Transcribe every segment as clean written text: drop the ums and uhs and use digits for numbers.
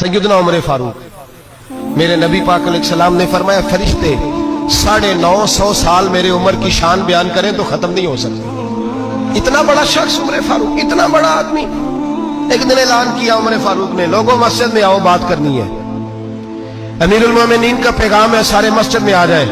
सैयदना उमर फारूक, मेरे नबी पाक अलैहिस्सलाम ने फरमाया फरिश्ते 950 साल मेरे उम्र की शान बयान करें तो खत्म नहीं हो सकती। इतना बड़ा शख्स उमर फारूक, इतना बड़ा आदमी। एक दिन ऐलान किया उमर फारूक ने, लोगों मस्जिद में आओ, बात करनी है। अमीरुल मोमिनीन का पैगाम है, सारे मस्जिद में आ जाए।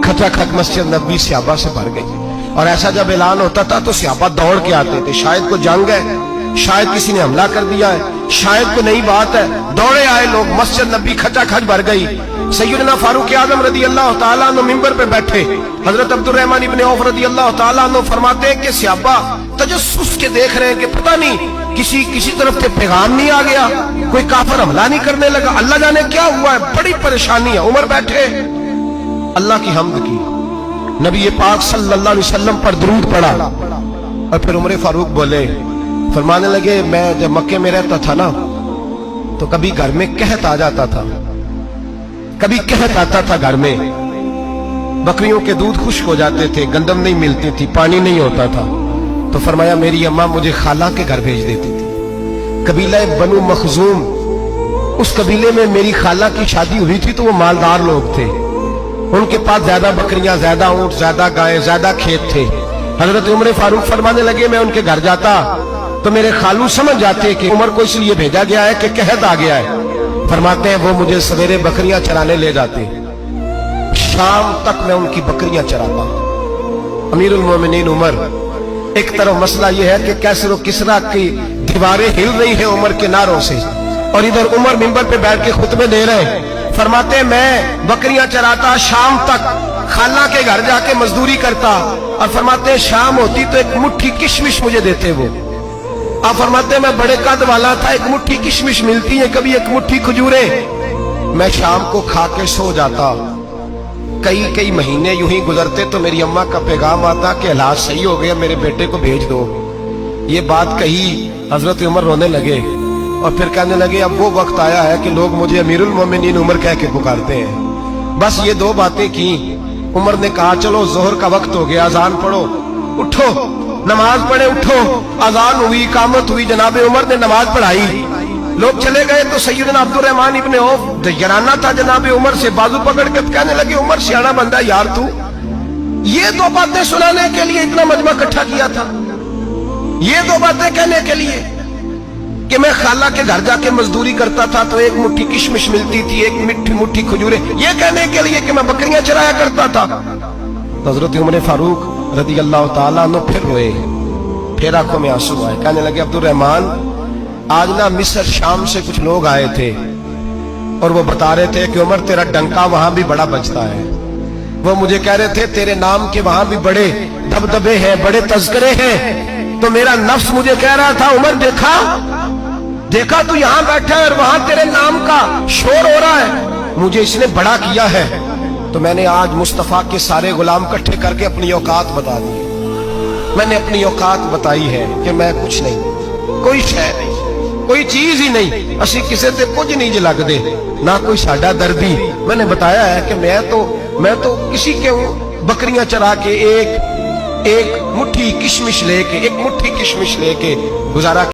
खचाखच मस्जिद नबी सहाबा से भर गई। और ऐसा जब ऐलान होता था तो सहाबा दौड़ के आते थे, शायद कोई जंग है, शायद किसी ने हमला कर दिया है, शायद कोई नई बात है। दौड़े आए लोग, मस्जिद नबी खचाखच भर गई। सैयदना फारूक आजम रदी अल्लाह तआला अन्हु मिंबर पे बैठे। हजरत अब्दुर्रहमान इब्न औफ रदी अल्लाह तआला अन्हु फरमाते हैं कि सहाबा तजस्सुस के देख रहे हैं कि पता नहीं किसी तरफ से पैगाम नहीं आ गया, कोई काफिर हमला नहीं करने लगा, अल्लाह जाने क्या हुआ है, बड़ी परेशानी है। उमर बैठे, अल्लाह की हम्द की, नबी पाक सल्लल्लाहु अलैहि वसल्लम पर दुरूद पढ़ा और फिर उमर फारूक बोले, फरमाने लगे, मैं जब मक्के में रहता था ना तो कभी घर में कहत आ जाता था, कभी कहत आता था घर में, बकरियों के दूध खुश्क हो जाते थे, गंदम नहीं मिलती थी, पानी नहीं होता था, तो फरमाया मेरी अम्मा मुझे खाला के घर भेज देती थी। कबीला बनु मखजूम, उस कबीले में मेरी खाला की शादी हुई थी तो वो मालदार लोग थे, उनके पास ज्यादा बकरियां, ज्यादा ऊंट, ज्यादा गाय, ज्यादा खेत थे। हजरत उमर फारूक फरमाने लगे, मैं उनके घर जाता तो मेरे खालू समझ जाते कि उमर को इसलिए भेजा गया है कि कहत आ गया है। फरमाते हैं वो मुझे सवेरे बकरियां चराने ले जाते, शाम तक मैं उनकी बकरियां चराता। अमीरुल मोमिनीन उमर, एक तरफ मसला यह है कि कैसर किसरा की दीवारें हिल रही है उमर के नारों से, और इधर उमर मिंबर पे बैठ के खुतबे दे रहे हैं। फरमाते हैं मैं बकरियां चराता, शाम तक खाला के घर जाके मजदूरी करता, और फरमाते हैं शाम होती तो एक मुट्ठी किशमिश मुझे देते वो। आप फरमाते हैं मैं बड़े कद वाला था, एक मुट्ठी किशमिश मिलती है, कभी एक मुट्ठी खजूरे, मैं शाम को खा के सो जाता। कई महीने यूं ही गुजरते तो मेरी अम्मा का पैगाम आता कि हालात सही हो गया, मेरे बेटे को भेज दो। ये बात कही, हजरत उमर रोने लगे और फिर कहने लगे, अब वो वक्त आया है कि लोग मुझे अमीरुल मोमिनीन उमर कह के पुकारते हैं। बस ये दो बातें की। उमर ने कहा चलो जोहर का वक्त हो गया, अजान पढ़ो, उठो नमाज पढ़े, उठो। अजान हुई, इकामत हुई, जनाब उमर ने नमाज पढ़ाई, लोग चले गए तो सैयदना अब्दुर्रहमान इब्न औफ जराना था जनाब उमर से, बाजू पकड़ के कहने लगे, उमर सियाना बंदा यार, तू ये दो बातें सुनाने के लिए इतना मजमा इकट्ठा किया था, ये दो बातें कहने के लिए कि मैं खाला के घर जाके मजदूरी करता था तो एक मुट्ठी किशमिश मिलती थी, एक मिट्टी मुट्ठी खजूरे, ये कहने के लिए कि मैं बकरियां चराया करता था। हजरत उमर फारूक रदी अल्लाह तआला अन्हु फिर रोए, फिर आंखों में आंसू आए। कहने लगे, अब्दुर्रहमान आज ना मिस्र शाम से कुछ लोग आए थे और वो बता रहे थे कि उमर तेरा डंका वहां भी बड़ा बजता है। वो मुझे कह रहे थे तेरे नाम के वहां भी बड़े दबदबे हैं, बड़े तज़किरे हैं। तो मेरा नफ्स मुझे कह रहा था, उमर देखा तू यहाँ बैठा है और वहां तेरे नाम का शोर हो रहा है, मुझे इसने बड़ा किया है। तो मैंने आज मुस्तफा के सारे गुलाम इकट्ठे करके अपनी औकात बता दी। मैंने अपनी औकात बताई है कि मैं कुछ नहीं, कोई शय नहीं, कोई चीज ही नहीं, असी किसी से कुछ नहीं लगते, ना कोई साडा दर्दी। मैंने बताया है कि मैं तो किसी के बकरियां चरा के एक मुट्ठी किशमिश लेके गुजारा